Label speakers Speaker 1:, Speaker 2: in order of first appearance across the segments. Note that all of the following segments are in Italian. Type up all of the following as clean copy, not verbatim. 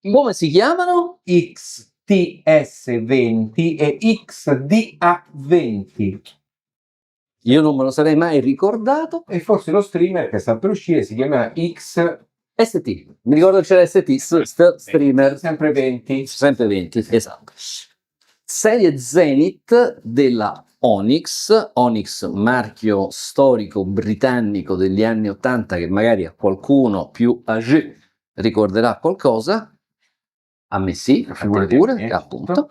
Speaker 1: Come si chiamano?
Speaker 2: XTS20 e XDA20.
Speaker 1: Io non me lo sarei mai ricordato.
Speaker 2: E forse lo streamer che sta per uscire si chiama XST.
Speaker 1: Mi ricordo che c'era ST, streamer.
Speaker 2: Sempre 20.
Speaker 1: Sempre 20, esatto. Serie Zenith della Onyx, marchio storico britannico degli anni 80 che magari a qualcuno più âgé ricorderà qualcosa. A me sì, a te pure, appunto.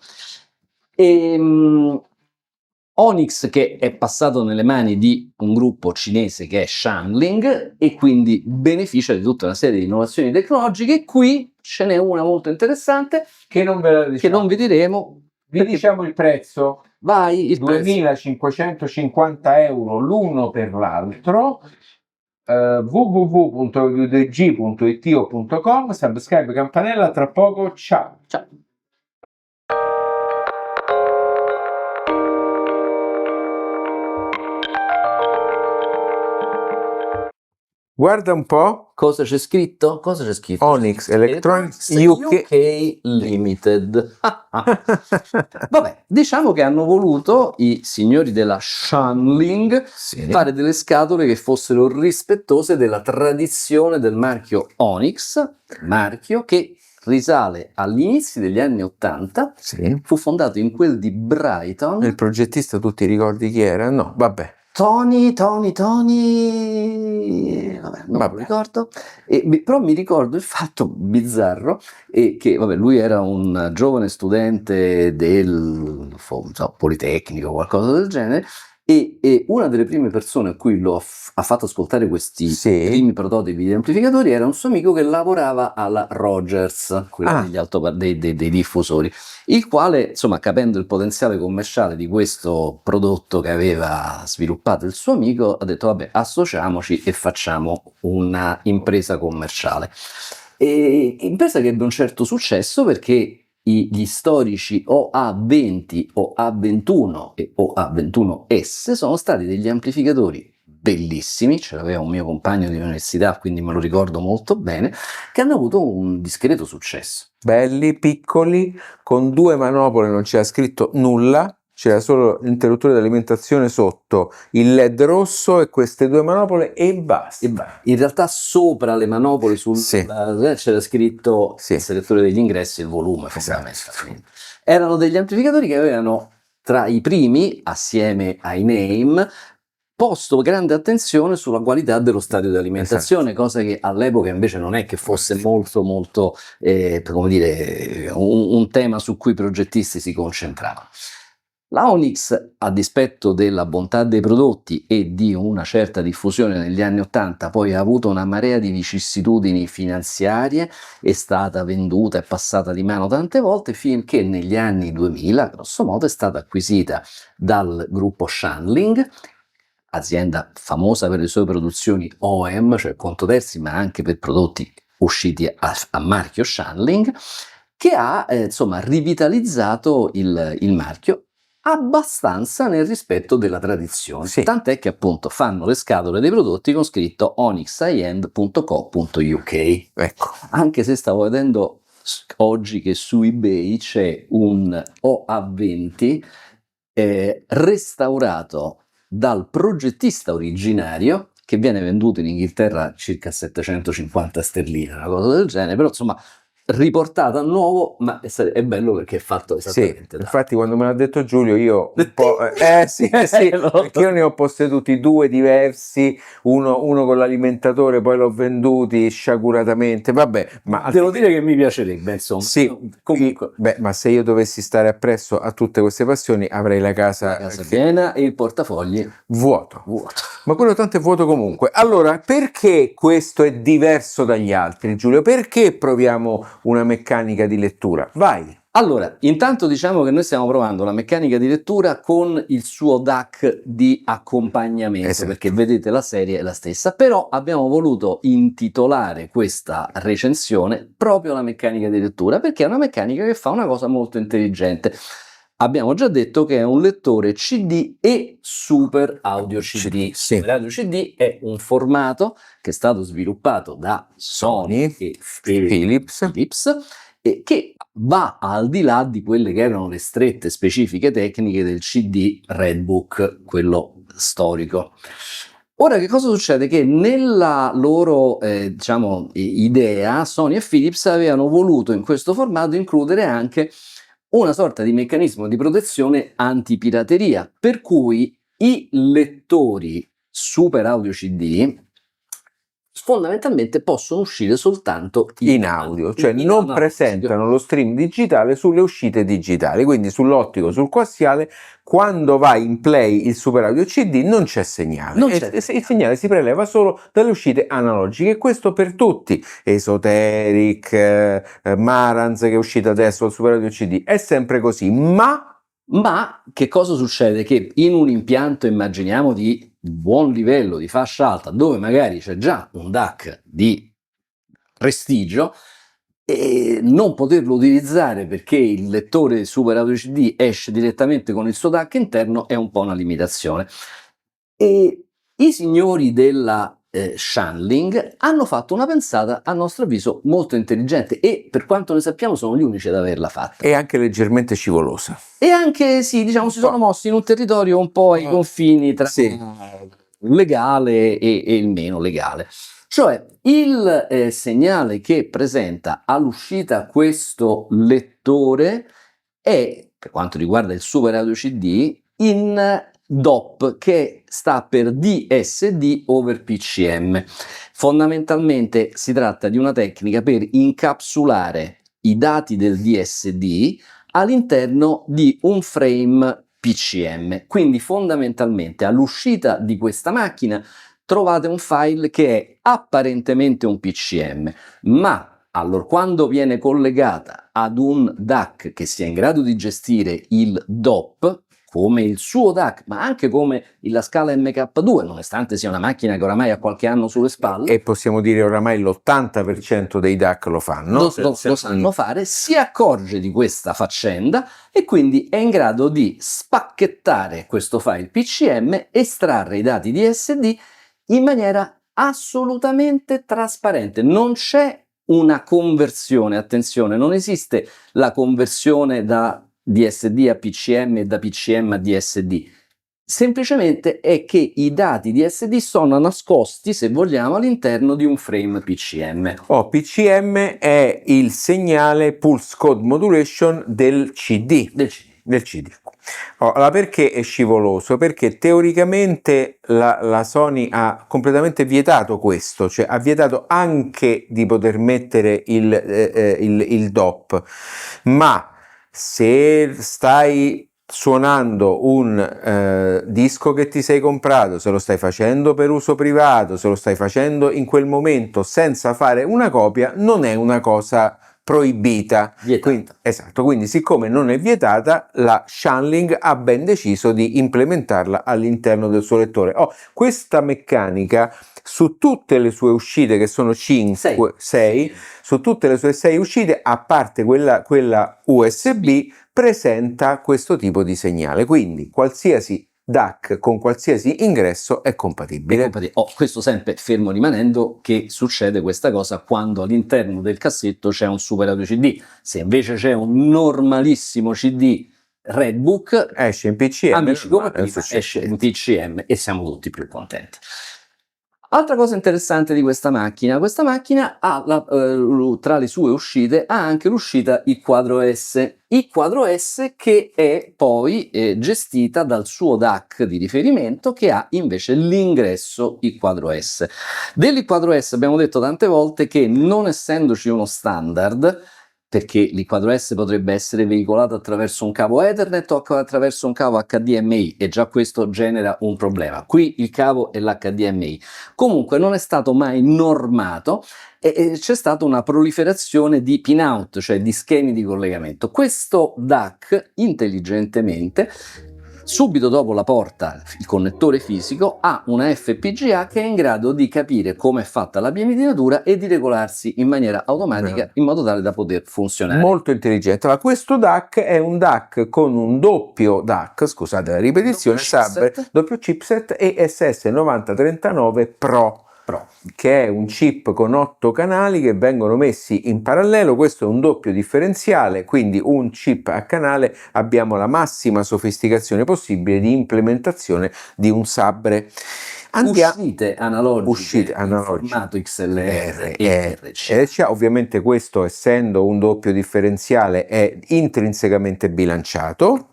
Speaker 1: Onyx che è passato nelle mani di un gruppo cinese che è Shanling e quindi beneficia di tutta una serie di innovazioni tecnologiche. Qui ce n'è una molto interessante
Speaker 2: che non ve la diciamo.
Speaker 1: Che non vi diremo.
Speaker 2: Vi diciamo il prezzo.
Speaker 1: Vai, il
Speaker 2: 2.550 euro l'uno per l'altro. www.udg.it o .com, subscribe, campanella, tra poco, ciao.
Speaker 1: Ciao.
Speaker 2: Guarda un po'.
Speaker 1: Cosa c'è scritto? Cosa c'è scritto?
Speaker 2: Onyx Electronics UK
Speaker 1: Limited. Vabbè, diciamo che hanno voluto i signori della Shanling fare delle scatole che fossero rispettose della tradizione del marchio Onyx, marchio che risale agli inizi degli anni 80, fu fondato in quel di Brighton.
Speaker 2: Il progettista tu ti ricordi chi era? No, vabbè.
Speaker 1: Tony, vabbè, non me lo ricordo, però mi ricordo il fatto bizzarro che vabbè, lui era un giovane studente del Politecnico o qualcosa del genere e una delle prime persone a cui ha fatto ascoltare questi primi prototipi di amplificatori era un suo amico che lavorava alla Rogers, quella dei diffusori, il quale, insomma, capendo il potenziale commerciale di questo prodotto che aveva sviluppato il suo amico, ha detto vabbè, associamoci e facciamo una impresa commerciale. E impresa che ebbe un certo successo perché gli storici OA20, OA21 e OA21S sono stati degli amplificatori bellissimi, ce l'aveva un mio compagno di università, quindi me lo ricordo molto bene, che hanno avuto un discreto successo.
Speaker 2: Belli, piccoli, con due manopole, non c'era scritto nulla, c'era solo l'interruttore di alimentazione sotto, il LED rosso e queste due manopole e basta.
Speaker 1: In realtà sopra le manopole c'era scritto il selettore degli ingressi e il volume, fondamentalmente. Erano degli amplificatori che avevano tra i primi, assieme ai Name, posto grande attenzione sulla qualità dello stadio di alimentazione, cosa che all'epoca invece non è che fosse molto come dire, un tema su cui i progettisti si concentravano. La Onyx, a dispetto della bontà dei prodotti e di una certa diffusione negli anni 80, poi ha avuto una marea di vicissitudini finanziarie, è stata venduta e passata di mano tante volte finché negli anni 2000, grosso modo, è stata acquisita dal gruppo Shanling, azienda famosa per le sue produzioni OEM, cioè conto terzi, ma anche per prodotti usciti a marchio Shanling, che ha rivitalizzato il marchio abbastanza nel rispetto della tradizione, tant'è che appunto fanno le scatole dei prodotti con scritto onyxiend.co.uk.
Speaker 2: Ecco.
Speaker 1: Anche se stavo vedendo oggi che su eBay c'è un OA20 restaurato dal progettista originario, che viene venduto in Inghilterra circa 750 sterline, una cosa del genere, però insomma riportato a nuovo, ma è bello perché è fatto esattamente
Speaker 2: infatti quando me l'ha detto Giulio io un po' perché io ne ho posseduti due diversi, uno con l'alimentatore, poi l'ho venduti sciaguratamente, vabbè, ma
Speaker 1: devo dire che mi piacerebbe, insomma.
Speaker 2: Comunque, ma se io dovessi stare appresso a tutte queste passioni avrei la casa
Speaker 1: piena e il portafogli
Speaker 2: vuoto. Ma quello tanto è vuoto comunque. Allora, perché questo è diverso dagli altri, Giulio? Perché proviamo una meccanica di lettura? Vai!
Speaker 1: Allora, intanto diciamo che noi stiamo provando la meccanica di lettura con il suo DAC di accompagnamento, perché vedete la serie è la stessa, però abbiamo voluto intitolare questa recensione proprio la meccanica di lettura, perché è una meccanica che fa una cosa molto intelligente. Abbiamo già detto che è un lettore CD e Super Audio CD. Super Audio CD è un formato che è stato sviluppato da Sony e Philips che va al di là di quelle che erano le strette specifiche tecniche del CD Redbook, quello storico. Ora, che cosa succede? Che nella loro idea, Sony e Philips avevano voluto in questo formato includere anche una sorta di meccanismo di protezione antipirateria, per cui i lettori Super Audio CD fondamentalmente possono uscire soltanto
Speaker 2: in audio, cioè non presentano lo stream digitale sulle uscite digitali, quindi sull'ottico, sul coassiale, quando va in play il Super Audio CD non c'è segnale, il segnale si preleva solo dalle uscite analogiche, e questo per tutti, Esoteric, Marantz che è uscita adesso al Super Audio CD, è sempre così, ma
Speaker 1: che cosa succede? Che in un impianto, immaginiamo, di buon livello, di fascia alta, dove magari c'è già un DAC di prestigio, e non poterlo utilizzare perché il lettore Super Audio CD esce direttamente con il suo DAC interno è un po' una limitazione. E i signori della Shanling hanno fatto una pensata, a nostro avviso, molto intelligente, e per quanto ne sappiamo sono gli unici ad averla fatta.
Speaker 2: E anche leggermente scivolosa.
Speaker 1: E anche, sì, diciamo, si sono mossi in un territorio un po' ai confini tra legale e il meno legale. Cioè, il segnale che presenta all'uscita questo lettore è, per quanto riguarda il Super Audio CD, in DOP, che sta per DSD over PCM. Fondamentalmente si tratta di una tecnica per incapsulare i dati del DSD all'interno di un frame PCM. Quindi fondamentalmente all'uscita di questa macchina trovate un file che è apparentemente un PCM, ma allorquando viene collegata ad un DAC che sia in grado di gestire il DOP, come il suo DAC, ma anche come la Scala MK2, nonostante sia una macchina che oramai ha qualche anno sulle spalle.
Speaker 2: E possiamo dire oramai l'80% dei DAC lo fanno.
Speaker 1: Lo sanno fare, si accorge di questa faccenda e quindi è in grado di spacchettare questo file PCM, estrarre i dati DSD in maniera assolutamente trasparente. Non c'è una conversione, attenzione, non esiste la conversione da DSD a PCM e da PCM a DSD. Semplicemente è che i dati DSD sono nascosti, se vogliamo, all'interno di un frame PCM.
Speaker 2: PCM è il segnale Pulse Code Modulation del CD. Del CD. Allora, perché è scivoloso? Perché teoricamente la Sony ha completamente vietato questo, cioè ha vietato anche di poter mettere il DOP, ma se stai suonando un disco che ti sei comprato, se lo stai facendo per uso privato, se lo stai facendo in quel momento senza fare una copia, non è una cosa proibita. Quindi siccome non è vietata, la Shanling ha ben deciso di implementarla all'interno del suo lettore. Questa meccanica su tutte le sue uscite, che sono 6, su tutte le sue 6 uscite, a parte quella USB, presenta questo tipo di segnale, quindi qualsiasi DAC con qualsiasi ingresso è compatibile.
Speaker 1: Questo sempre fermo rimanendo che succede questa cosa quando all'interno del cassetto c'è un Super Audio CD. Se invece c'è un normalissimo CD Redbook,
Speaker 2: esce in PCM,
Speaker 1: amici come prima, esce in PCM e siamo tutti più contenti. Altra cosa interessante di questa macchina ha tra le sue uscite ha anche l'uscita I4S. I4S che è poi gestita dal suo DAC di riferimento, che ha invece l'ingresso I4S. Dell'I4S abbiamo detto tante volte che, non essendoci uno standard, perché l'I4S potrebbe essere veicolato attraverso un cavo Ethernet o attraverso un cavo HDMI, e già questo genera un problema. Qui il cavo è l'HDMI. Comunque non è stato mai normato e c'è stata una proliferazione di pinout, cioè di schemi di collegamento. Questo DAC intelligentemente, subito dopo la porta, il connettore fisico, ha una FPGA che è in grado di capire come è fatta la pianinatura e di regolarsi in maniera automatica in modo tale da poter funzionare.
Speaker 2: Molto intelligente. Ma questo DAC è un DAC con un doppio DAC, scusate la ripetizione, doppio chipset ESS 9039 Pro.
Speaker 1: Pro,
Speaker 2: che è un chip con 8 canali che vengono messi in parallelo. Questo è un doppio differenziale, quindi un chip a canale. Abbiamo la massima sofisticazione possibile di implementazione di un Sabre.
Speaker 1: Uscite analogiche in formato XLR e RCA.
Speaker 2: Ovviamente questo, essendo un doppio differenziale, è intrinsecamente bilanciato.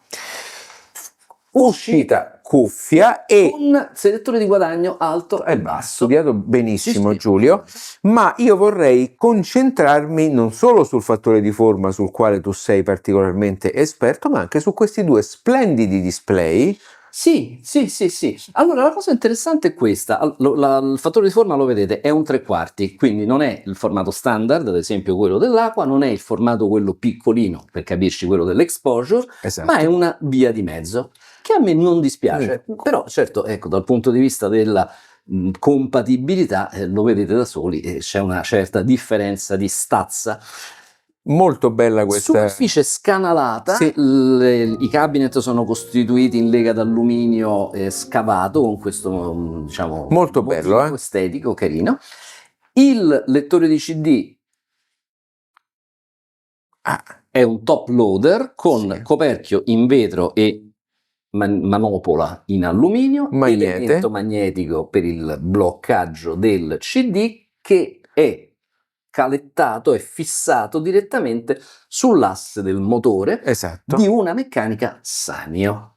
Speaker 2: Uscita cuffia e
Speaker 1: un selettore di guadagno alto e basso.
Speaker 2: Studiato benissimo, Giulio, ma io vorrei concentrarmi non solo sul fattore di forma, sul quale tu sei particolarmente esperto, ma anche su questi due splendidi display.
Speaker 1: Sì. Allora, la cosa interessante è questa. Il fattore di forma, lo vedete, è un 3/4, quindi non è il formato standard, ad esempio quello dell'Aqua, non è il formato quello piccolino, per capirci quello dell'Exposure, ma è una via di mezzo, che a me non dispiace. Però, certo, ecco, dal punto di vista della compatibilità, lo vedete da soli, c'è una certa differenza di stazza.
Speaker 2: Molto bella questa
Speaker 1: superficie scanalata, i cabinet sono costituiti in lega d'alluminio scavato con questo, diciamo,
Speaker 2: molto bello,
Speaker 1: estetico, carino. Il lettore di CD è un top loader con coperchio in vetro e manopola in alluminio, elemento magnetico per il bloccaggio del CD, che è calettato e fissato direttamente sull'asse del motore di una meccanica Sanyo.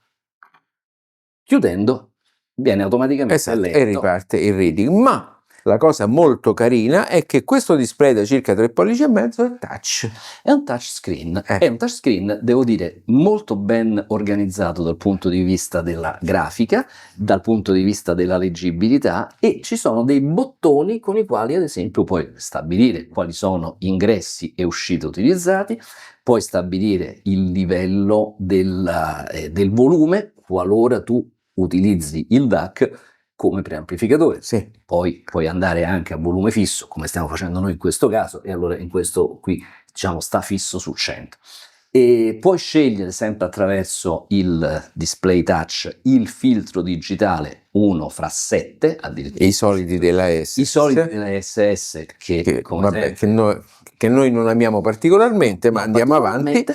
Speaker 1: Chiudendo, viene automaticamente letto
Speaker 2: e riparte il reading. Ma la cosa molto carina è che questo display da circa 3,5 pollici è touch.
Speaker 1: È un touchscreen. È un touchscreen, devo dire, molto ben organizzato dal punto di vista della grafica, dal punto di vista della leggibilità, e ci sono dei bottoni con i quali, ad esempio, puoi stabilire quali sono ingressi e uscite utilizzati, puoi stabilire il livello del volume qualora tu utilizzi il DAC come preamplificatore. Poi puoi andare anche a volume fisso, come stiamo facendo noi in questo caso, e allora in questo qui, diciamo, sta fisso su 100. E puoi scegliere, sempre attraverso il display touch, il filtro digitale 1 fra 7, addirittura.
Speaker 2: I soliti della SS.
Speaker 1: I soliti della SS che
Speaker 2: noi non amiamo particolarmente, ma andiamo avanti.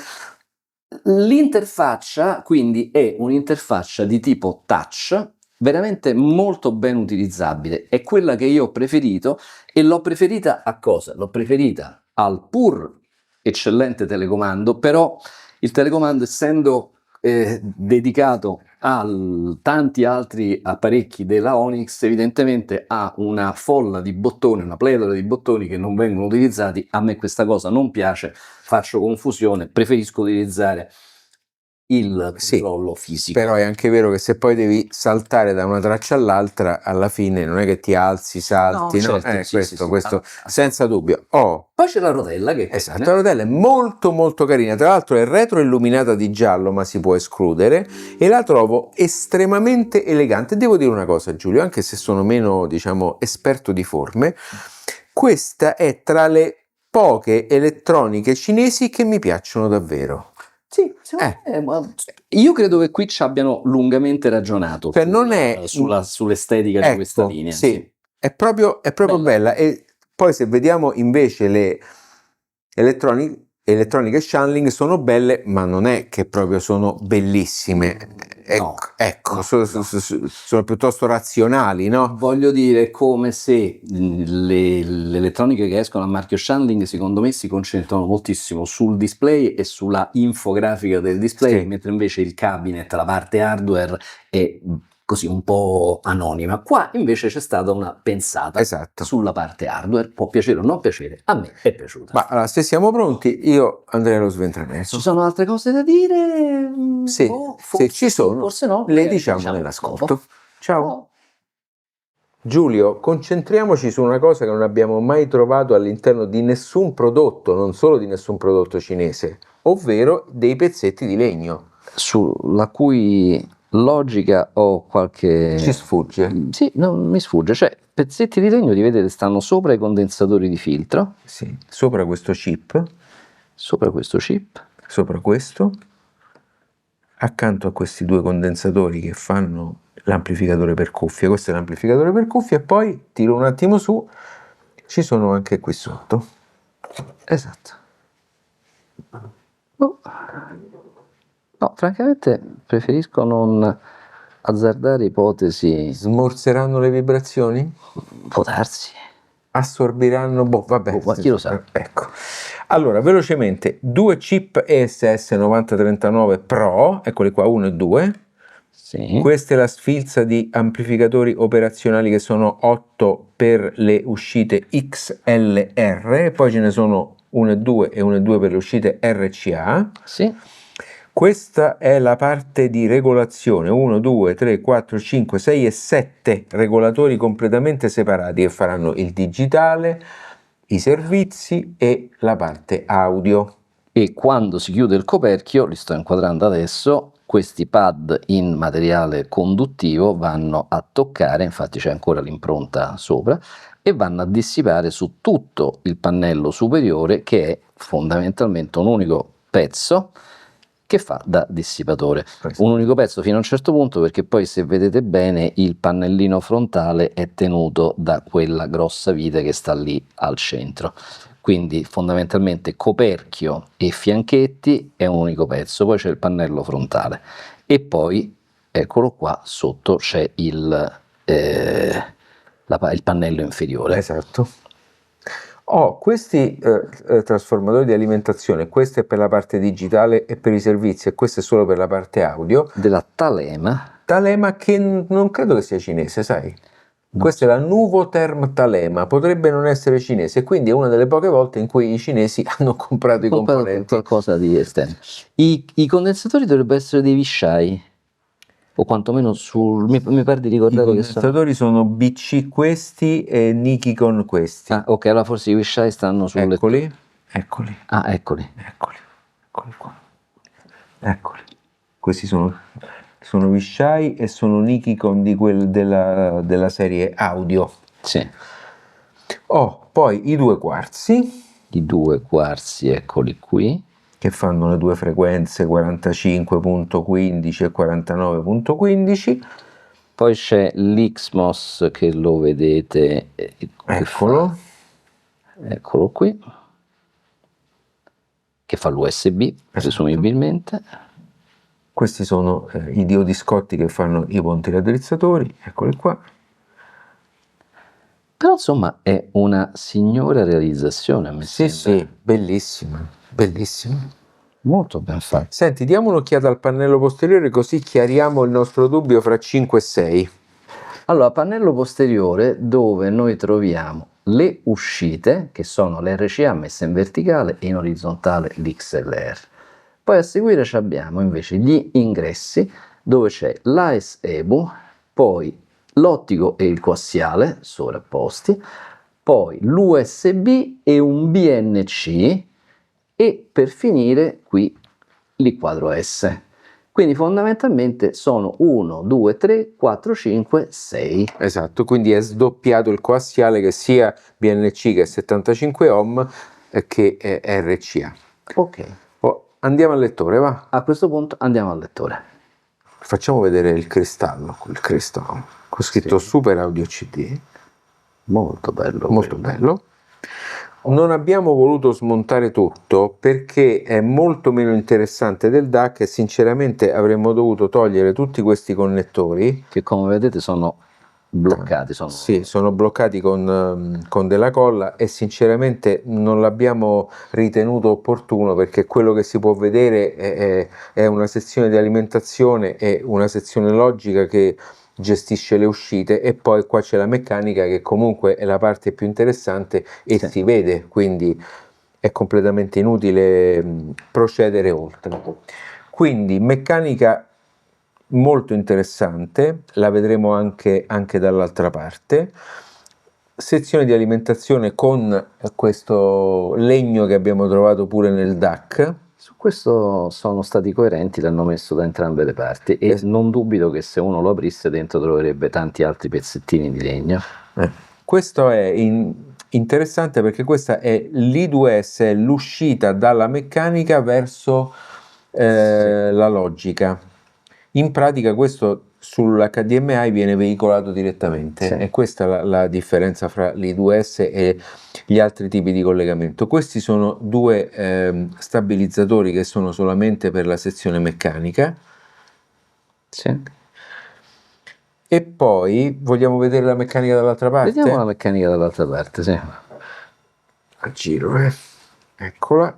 Speaker 1: L'interfaccia quindi è un'interfaccia di tipo touch, veramente molto ben utilizzabile. È quella che io ho preferito, e l'ho preferita a cosa? L'ho preferita al pur eccellente telecomando, però il telecomando, essendo dedicato a tanti altri apparecchi della Onyx, evidentemente ha una folla di bottoni, una pletora di bottoni che non vengono utilizzati. A me questa cosa non piace, faccio confusione, preferisco utilizzare il controllo fisico.
Speaker 2: Però è anche vero che se poi devi saltare da una traccia all'altra, alla fine non è che ti alzi, salti, no? Certo, questo senza dubbio.
Speaker 1: Poi c'è la rotella che
Speaker 2: la rotella è molto molto carina, tra l'altro è retroilluminata di giallo, ma si può escludere, e la trovo estremamente elegante. Devo dire una cosa, Giulio, anche se sono meno, diciamo, esperto di forme, questa è tra le poche elettroniche cinesi che mi piacciono davvero.
Speaker 1: Io credo che qui ci abbiano lungamente ragionato sull'estetica di questa linea.
Speaker 2: È proprio bella. E poi, se vediamo invece le elettroniche Shanling, sono belle, ma non è che proprio sono bellissime. Sono piuttosto razionali, no?
Speaker 1: Voglio dire, come se le elettroniche che escono a marchio Shanling, secondo me, si concentrano moltissimo sul display e sulla infografica del display, mentre invece il cabinet, la parte hardware, è così un po' anonima. Qua invece c'è stata una pensata sulla parte hardware. Può piacere o non piacere, a me è piaciuta.
Speaker 2: Ma allora, se siamo pronti, io andrei allo sventramento.
Speaker 1: Ci sono altre cose da dire?
Speaker 2: Forse ci sono,
Speaker 1: forse no,
Speaker 2: le diciamo nell'ascolto. Ciao. Giulio, concentriamoci su una cosa che non abbiamo mai trovato all'interno di nessun prodotto, non solo di nessun prodotto cinese, ovvero dei pezzetti di legno.
Speaker 1: Sulla cui logica o qualche...
Speaker 2: Ci sfugge?
Speaker 1: Sì, non mi sfugge. Cioè, pezzetti di legno, li vedete, stanno sopra i condensatori di filtro.
Speaker 2: Sì, sopra questo chip.
Speaker 1: Sopra questo chip.
Speaker 2: Sopra questo. Accanto a questi due condensatori che fanno l'amplificatore per cuffie. Questo è l'amplificatore per cuffie, e poi tiro un attimo su, ci sono anche qui sotto. Esatto.
Speaker 1: No, francamente preferisco non azzardare ipotesi.
Speaker 2: Smorzeranno le vibrazioni?
Speaker 1: Può darsi.
Speaker 2: Assorbiranno, vabbè.
Speaker 1: Ma chi lo sa?
Speaker 2: Ecco. Allora, velocemente, 2 chip ESS 9039 Pro, eccoli qua, 1 e 2.
Speaker 1: Sì.
Speaker 2: Questa è la sfilza di amplificatori operazionali, che sono 8 per le uscite XLR, poi ce ne sono 1 e 2 e 1 e 2 per le uscite RCA.
Speaker 1: Sì.
Speaker 2: Questa è la parte di regolazione, 1, 2, 3, 4, 5, 6 e 7 regolatori completamente separati che faranno il digitale, i servizi e la parte audio.
Speaker 1: E quando si chiude il coperchio, li sto inquadrando adesso, questi pad in materiale conduttivo vanno a toccare, infatti c'è ancora l'impronta sopra, e vanno a dissipare su tutto il pannello superiore, che è fondamentalmente un unico pezzo che fa da dissipatore. Un unico pezzo fino a un certo punto, perché poi, se vedete bene, il pannellino frontale è tenuto da quella grossa vite che sta lì al centro. Quindi fondamentalmente coperchio e fianchetti è un unico pezzo, poi c'è il pannello frontale e poi, eccolo qua, sotto c'è il pannello inferiore.
Speaker 2: Esatto. Questi trasformatori di alimentazione, questo è per la parte digitale e per i servizi, e questo è solo per la parte audio.
Speaker 1: Della Thalema.
Speaker 2: Thalema, che non credo che sia cinese, sai? No. Questa è la Nuvoterm Thalema, potrebbe non essere cinese, e quindi è una delle poche volte in cui i cinesi hanno comprato i componenti.
Speaker 1: Qualcosa di esterno. I condensatori dovrebbero essere dei Vishai, o quantomeno mi pare di ricordare.
Speaker 2: I condensatori sono BC questi e Nikon questi.
Speaker 1: Ah, ok, allora forse i Vishai stanno sulle.
Speaker 2: Eccoli.
Speaker 1: Ah, eccoli
Speaker 2: Qua. Eccoli. Questi sono Vishai e sono Nikon della serie audio.
Speaker 1: Sì.
Speaker 2: Poi i 2 quarzi.
Speaker 1: I 2 quarzi, eccoli qui,
Speaker 2: che fanno le 2 frequenze 45.15 e 49.15.
Speaker 1: Poi c'è l'Ixmos, che lo vedete,
Speaker 2: eccolo
Speaker 1: qui, che fa l'USB, presumibilmente.
Speaker 2: Questi sono i diodiscotti che fanno i ponti raddrizzatori, eccoli qua.
Speaker 1: Però insomma è una signora realizzazione, a me sembra.
Speaker 2: Sì, bellissima.
Speaker 1: Molto ben fatto.
Speaker 2: Senti, diamo un'occhiata al pannello posteriore, così chiariamo il nostro dubbio fra 5 e 6.
Speaker 1: Allora, pannello posteriore, dove noi troviamo le uscite, che sono l'RCA messa in verticale e in orizzontale l'XLR. Poi a seguire abbiamo invece gli ingressi, dove c'è l'AS-EBU, poi l'ottico e il coassiale sovrapposti, poi l'USB e un BNC, e per finire qui l'I4S. Quindi fondamentalmente sono 1, 2, 3, 4, 5, 6.
Speaker 2: Esatto, quindi è sdoppiato il coassiale, che sia BNC, che è 75 ohm, che è RCA.
Speaker 1: Ok.
Speaker 2: Andiamo al lettore, va?
Speaker 1: A questo punto andiamo al lettore.
Speaker 2: Facciamo vedere il cristallo, quel cristallo con scritto Super Audio CD.
Speaker 1: Molto bello.
Speaker 2: Molto bello. Non abbiamo voluto smontare tutto perché è molto meno interessante del DAC, e sinceramente avremmo dovuto togliere tutti questi connettori,
Speaker 1: che come vedete sono bloccati.
Speaker 2: Sono bloccati con della colla, e sinceramente non l'abbiamo ritenuto opportuno, perché quello che si può vedere è una sezione di alimentazione e una sezione logica che gestisce le uscite, e poi qua c'è la meccanica, che comunque è la parte più interessante e si vede, quindi è completamente inutile procedere oltre. Quindi meccanica molto interessante, la vedremo anche dall'altra parte. Sezione di alimentazione con questo legno che abbiamo trovato pure nel DAC.
Speaker 1: Su questo sono stati coerenti, l'hanno messo da entrambe le parti, e non dubito che se uno lo aprisse dentro troverebbe tanti altri pezzettini di legno.
Speaker 2: Questo è interessante, perché questa è l'I2S, è l'uscita dalla meccanica verso la logica. In pratica questo sull'HDMI viene veicolato direttamente, sì. E questa è la differenza fra l'I2S e gli altri tipi di collegamento. Questi sono due stabilizzatori che sono solamente per la sezione meccanica,
Speaker 1: sì.
Speaker 2: E poi vogliamo vedere la meccanica dall'altra parte?
Speaker 1: Vediamo la meccanica dall'altra parte, sì.
Speaker 2: A giro, eccola.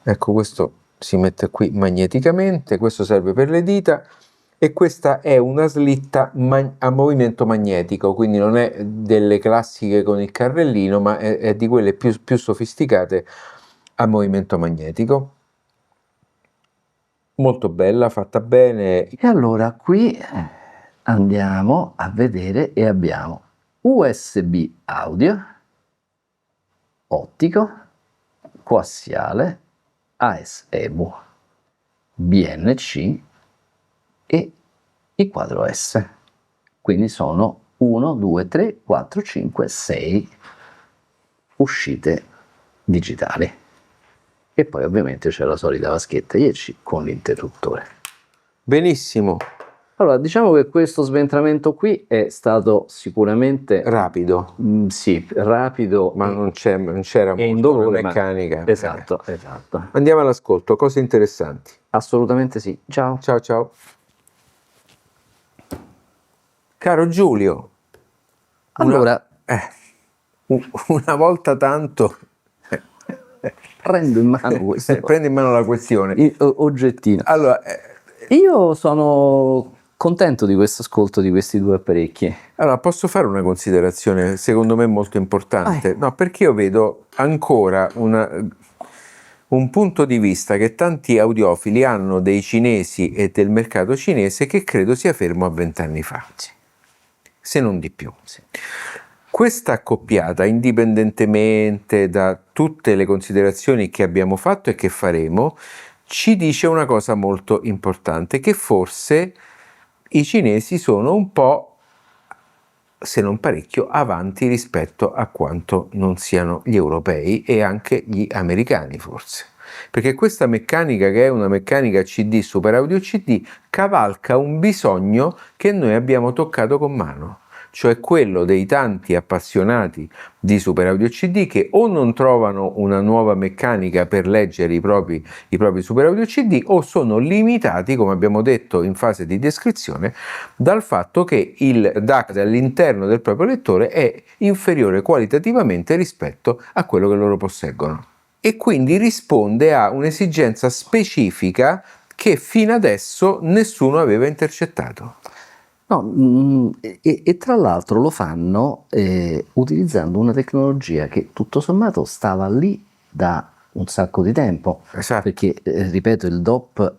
Speaker 2: Ecco, questo si mette qui magneticamente, questo serve per le dita, e questa è una slitta a movimento magnetico, quindi non è delle classiche con il carrellino, ma è di quelle più sofisticate a movimento magnetico. Molto bella, fatta bene.
Speaker 1: E allora qui andiamo a vedere e abbiamo USB audio, ottico, coassiale, AS-EMU, BNC e il quadro S. Quindi sono 1, 2, 3, 4, 5, 6 uscite digitali. E poi ovviamente c'è la solita vaschetta IEC con l'interruttore.
Speaker 2: Benissimo.
Speaker 1: Allora, diciamo che questo sventramento qui è stato sicuramente
Speaker 2: rapido.
Speaker 1: Sì, rapido.
Speaker 2: Ma non c'era molto meccanica.
Speaker 1: Esatto, esatto.
Speaker 2: Andiamo all'ascolto, cose interessanti.
Speaker 1: Assolutamente sì. Ciao.
Speaker 2: Ciao, ciao. Caro Giulio.
Speaker 1: Allora.
Speaker 2: Una volta tanto.
Speaker 1: Prendo in mano questo.
Speaker 2: Prendi in mano la questione.
Speaker 1: Oggettina.
Speaker 2: Allora.
Speaker 1: Io sono contento di questo ascolto di questi due apparecchi.
Speaker 2: Allora, posso fare una considerazione secondo me molto importante? No, perché io vedo ancora un punto di vista che tanti audiofili hanno dei cinesi e del mercato cinese che credo sia fermo a 20 anni fa, sì. Se non di più. Sì. Questa accoppiata, indipendentemente da tutte le considerazioni che abbiamo fatto e che faremo, ci dice una cosa molto importante, che forse i cinesi sono un po', se non parecchio, avanti rispetto a quanto non siano gli europei e anche gli americani forse. Perché questa meccanica, che è una meccanica CD, Super Audio CD, cavalca un bisogno che noi abbiamo toccato con mano, cioè quello dei tanti appassionati di Super Audio CD che o non trovano una nuova meccanica per leggere i propri Super Audio CD o sono limitati, come abbiamo detto in fase di descrizione, dal fatto che il DAC all'interno del proprio lettore è inferiore qualitativamente rispetto a quello che loro posseggono. E quindi risponde a un'esigenza specifica che fino adesso nessuno aveva intercettato.
Speaker 1: No, e tra l'altro lo fanno utilizzando una tecnologia che tutto sommato stava lì da un sacco di tempo.
Speaker 2: Esatto.
Speaker 1: Perché, ripeto, il DOP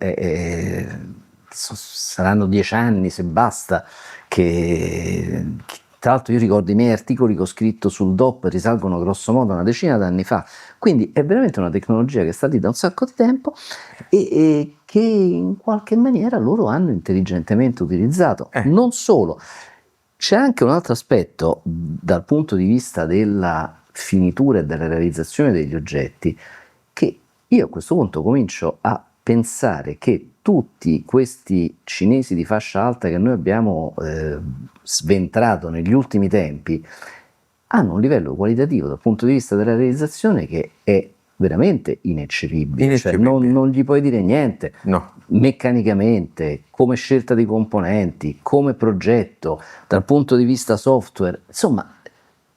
Speaker 1: saranno 10 anni se basta che tra l'altro io ricordo i miei articoli che ho scritto sul DOP risalgono grosso modo una decina d'anni fa, quindi è veramente una tecnologia che sta lì da un sacco di tempo e che in qualche maniera loro hanno intelligentemente utilizzato. Non solo, c'è anche un altro aspetto dal punto di vista della finitura e della realizzazione degli oggetti, che io a questo punto comincio a pensare che tutti questi cinesi di fascia alta che noi abbiamo sventrato negli ultimi tempi hanno un livello qualitativo dal punto di vista della realizzazione che è veramente ineccepibile. Cioè non gli puoi dire niente.
Speaker 2: No.
Speaker 1: Meccanicamente, come scelta di componenti, come progetto, dal punto di vista software, insomma,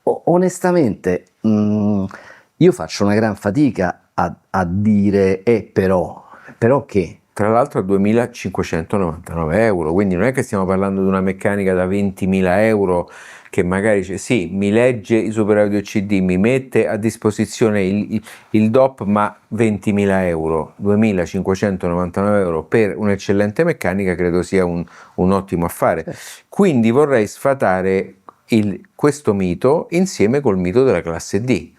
Speaker 1: onestamente io faccio una gran fatica a dire però che?
Speaker 2: Tra l'altro a 2.599 euro, quindi non è che stiamo parlando di una meccanica da 20.000 euro che magari dice sì, mi legge i Super Audio CD, mi mette a disposizione il DOP, ma 20.000 euro, 2.599 euro per un'eccellente meccanica credo sia un ottimo affare. Quindi vorrei sfatare questo mito insieme col mito della classe D.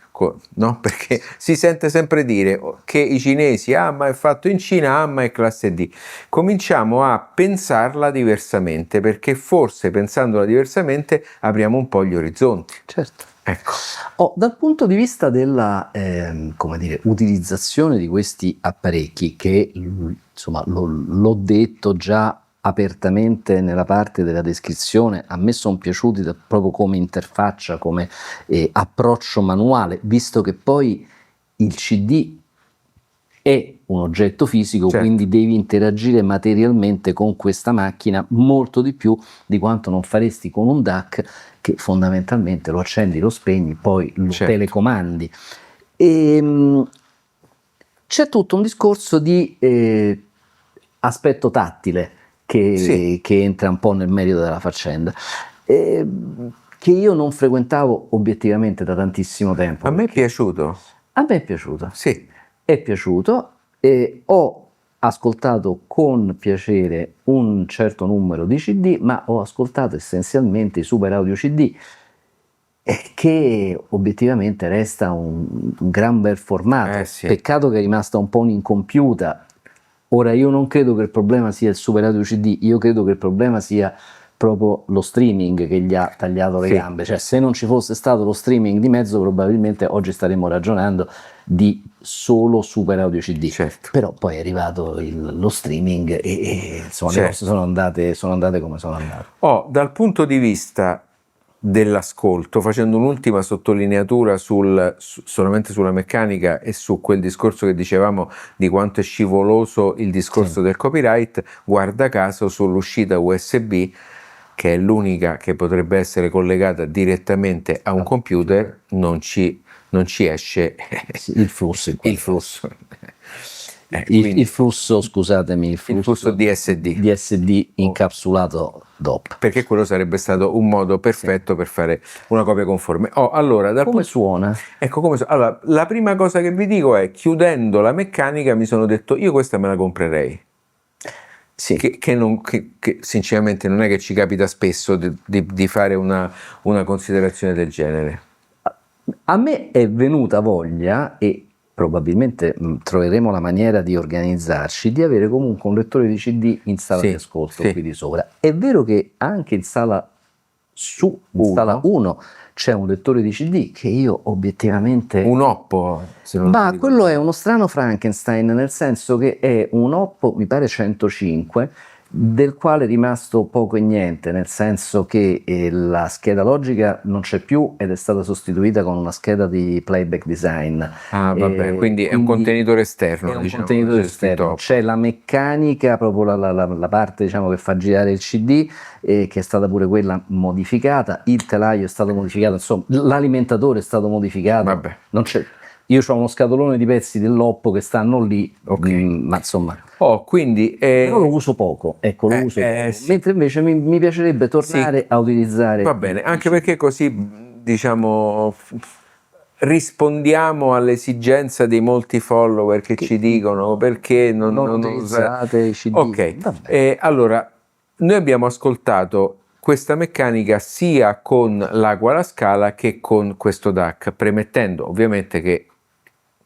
Speaker 2: No? Perché si sente sempre dire che i cinesi ma è fatto in Cina, ma è classe D. Cominciamo a pensarla diversamente, perché forse pensandola diversamente apriamo un po' gli orizzonti.
Speaker 1: Certo.
Speaker 2: Ecco.
Speaker 1: Dal punto di vista della come dire, utilizzazione di questi apparecchi, che insomma l'ho detto già apertamente nella parte della descrizione, a me sono piaciuti proprio come interfaccia, come approccio manuale, visto che poi il CD è un oggetto fisico, certo, quindi devi interagire materialmente con questa macchina molto di più di quanto non faresti con un DAC, che fondamentalmente lo accendi, lo spegni, poi lo, certo, telecomandi. C'è tutto un discorso di aspetto tattile che, sì, che entra un po' nel merito della faccenda, che io non frequentavo obiettivamente da tantissimo tempo.
Speaker 2: A me è piaciuto.
Speaker 1: A me è piaciuto.
Speaker 2: Sì.
Speaker 1: È piaciuto, e ho ascoltato con piacere un certo numero di CD, ma ho ascoltato essenzialmente i Super Audio CD, che obiettivamente resta un gran bel formato.
Speaker 2: Sì.
Speaker 1: Peccato che è rimasta un po' un'incompiuta. Ora, io non credo che il problema sia il Super Audio CD, io credo che il problema sia proprio lo streaming che gli ha tagliato le, sì, gambe. Cioè, se non ci fosse stato lo streaming di mezzo, probabilmente oggi staremmo ragionando di solo Super Audio CD.
Speaker 2: Certo.
Speaker 1: Però poi è arrivato lo streaming e insomma, certo, le cose sono andate come sono andate.
Speaker 2: Dal punto di vista dell'ascolto, facendo un'ultima sottolineatura solamente sulla meccanica e su quel discorso che dicevamo di quanto è scivoloso il discorso, sì, del copyright, guarda caso sull'uscita USB, che è l'unica che potrebbe essere collegata direttamente a un computer, non ci esce
Speaker 1: il flusso.
Speaker 2: Il flusso.
Speaker 1: Il flusso, scusatemi,
Speaker 2: il flusso
Speaker 1: DSD incapsulato DOP.
Speaker 2: Perché quello sarebbe stato un modo perfetto, sì, per fare una copia conforme. Allora,
Speaker 1: come suona?
Speaker 2: Ecco come suona. Allora, la prima cosa che vi dico è, chiudendo la meccanica, mi sono detto, io questa me la comprerei. Sì. Che sinceramente non è che ci capita spesso di fare una considerazione del genere.
Speaker 1: A me è venuta voglia, e probabilmente troveremo la maniera di organizzarci, di avere comunque un lettore di CD in sala, sì, di ascolto, sì, qui di sopra. È vero che anche in sala 1 c'è un lettore di CD che io obiettivamente...
Speaker 2: Un Oppo, se non
Speaker 1: ma quello è uno strano Frankenstein, nel senso che è un Oppo, mi pare 105, del quale è rimasto poco e niente, nel senso che la scheda logica non c'è più ed è stata sostituita con una scheda di playback design.
Speaker 2: Vabbè, quindi è un contenitore esterno.
Speaker 1: È un contenitore esterno. C'è la meccanica, proprio la parte, diciamo, che fa girare il CD, che è stata pure quella modificata, il telaio è stato modificato, insomma l'alimentatore è stato modificato.
Speaker 2: Vabbè.
Speaker 1: Non c'è. Io ho uno scatolone di pezzi dell'Oppo che stanno lì, okay, ma insomma.
Speaker 2: Quindi,
Speaker 1: però lo uso poco, ecco, lo uso poco. Sì. Mentre invece mi piacerebbe tornare, sì, a utilizzare.
Speaker 2: Va bene, anche perché così, diciamo, rispondiamo all'esigenza dei molti follower che ci dicono perché non
Speaker 1: utilizzate i CD.
Speaker 2: Ok, allora, noi abbiamo ascoltato questa meccanica sia con l'Aqua alla Scala che con questo DAC, premettendo ovviamente che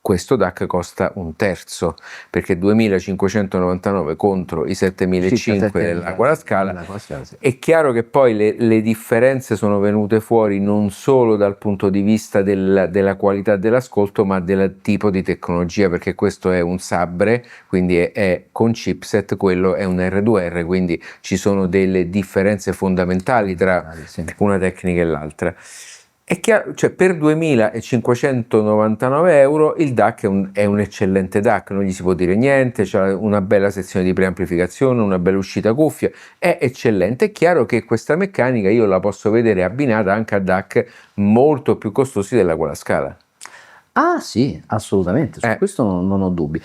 Speaker 2: questo DAC costa un terzo, perché 2.599 contro i 7.500 dell'Aqua alla Scala.
Speaker 1: Sì.
Speaker 2: È chiaro che poi le differenze sono venute fuori non solo dal punto di vista della qualità dell'ascolto, ma del tipo di tecnologia, perché questo è un Sabre, quindi è con chipset, quello è un R2R, quindi ci sono delle differenze fondamentali tra, sì, una tecnica e l'altra. È chiaro, cioè per 2.599 euro il DAC è un eccellente DAC, non gli si può dire niente, c'è una bella sezione di preamplificazione, una bella uscita cuffia, è eccellente. È chiaro che questa meccanica io la posso vedere abbinata anche a DAC molto più costosi dell'Aqua alla Scala.
Speaker 1: Ah sì, assolutamente, su questo non ho dubbi.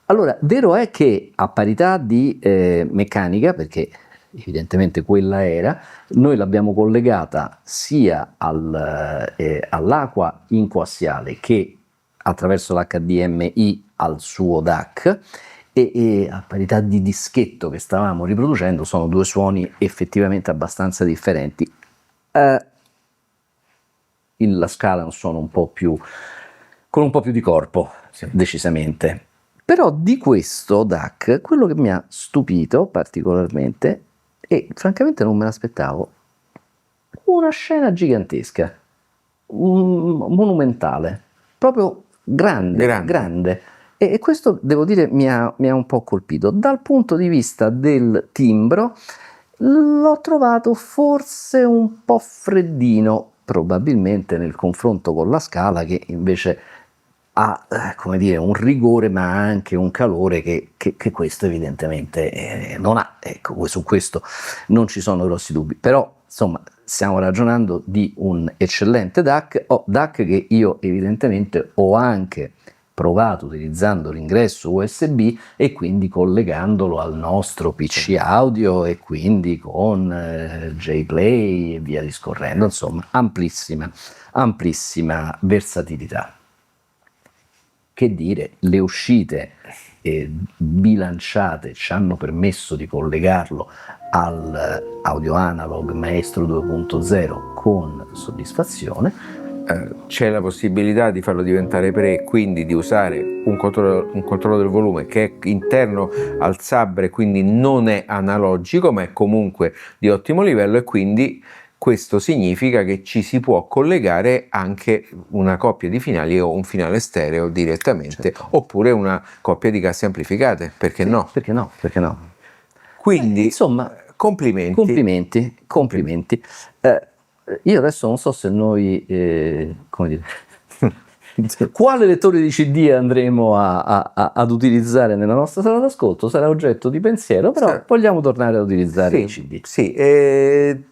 Speaker 1: Allora, vero è che a parità di meccanica, perché evidentemente quella era, noi l'abbiamo collegata sia all'Aqua in coassiale che attraverso l'HDMI al suo DAC, e a parità di dischetto che stavamo riproducendo sono due suoni effettivamente abbastanza differenti. La Scala è un suono un po' più, con un po' più di corpo, sì, decisamente. Però di questo DAC, quello che mi ha stupito particolarmente, e francamente non me l'aspettavo, una scena gigantesca. monumentale, proprio grande. E questo, devo dire, mi ha un po' colpito. Dal punto di vista del timbro, l'ho trovato forse un po' freddino, probabilmente nel confronto con la Scala, che invece ha, come dire, un rigore ma anche un calore che questo evidentemente non ha. Ecco, su questo non ci sono grossi dubbi, però insomma stiamo ragionando di un eccellente DAC che io evidentemente ho anche provato utilizzando l'ingresso USB e quindi collegandolo al nostro PC audio e quindi con JPlay e via discorrendo, insomma amplissima versatilità. Che dire, le uscite bilanciate ci hanno permesso di collegarlo al audio analog Maestro 2.0 con soddisfazione.
Speaker 2: C'è la possibilità di farlo diventare pre, quindi di usare un controllo del volume che è interno al sabre, quindi non è analogico ma è comunque di ottimo livello, e quindi questo significa che ci si può collegare anche una coppia di finali o un finale stereo direttamente, certo, oppure una coppia di casse amplificate, perché no?
Speaker 1: Perché no?
Speaker 2: Quindi
Speaker 1: insomma,
Speaker 2: complimenti.
Speaker 1: Io adesso non so se noi, come dire, quale lettore di CD andremo ad utilizzare nella nostra sala d'ascolto, sarà oggetto di pensiero, però vogliamo tornare ad utilizzare i CD.
Speaker 2: Sì,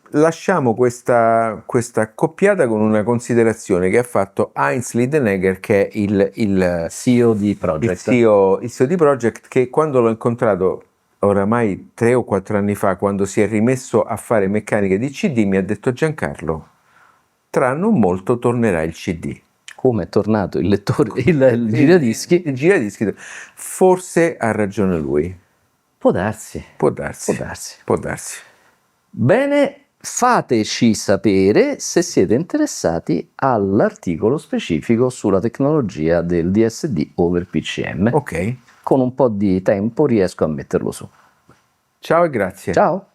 Speaker 2: lasciamo questa accoppiata con una considerazione che ha fatto Heinz Lindenegger, che è il
Speaker 1: CEO di Project.
Speaker 2: Il CEO di Project, che quando l'ho incontrato oramai 3 o 4 anni fa, quando si è rimesso a fare meccanica di CD, mi ha detto: Giancarlo, tra non molto tornerà il CD.
Speaker 1: Come è tornato il lettore, il giradischi?
Speaker 2: Il giradischi. Forse ha ragione lui.
Speaker 1: Può darsi. Bene, fateci sapere se siete interessati all'articolo specifico sulla tecnologia del DSD over PCM.
Speaker 2: Ok.
Speaker 1: Con un po' di tempo riesco a metterlo su.
Speaker 2: Ciao e grazie.
Speaker 1: Ciao.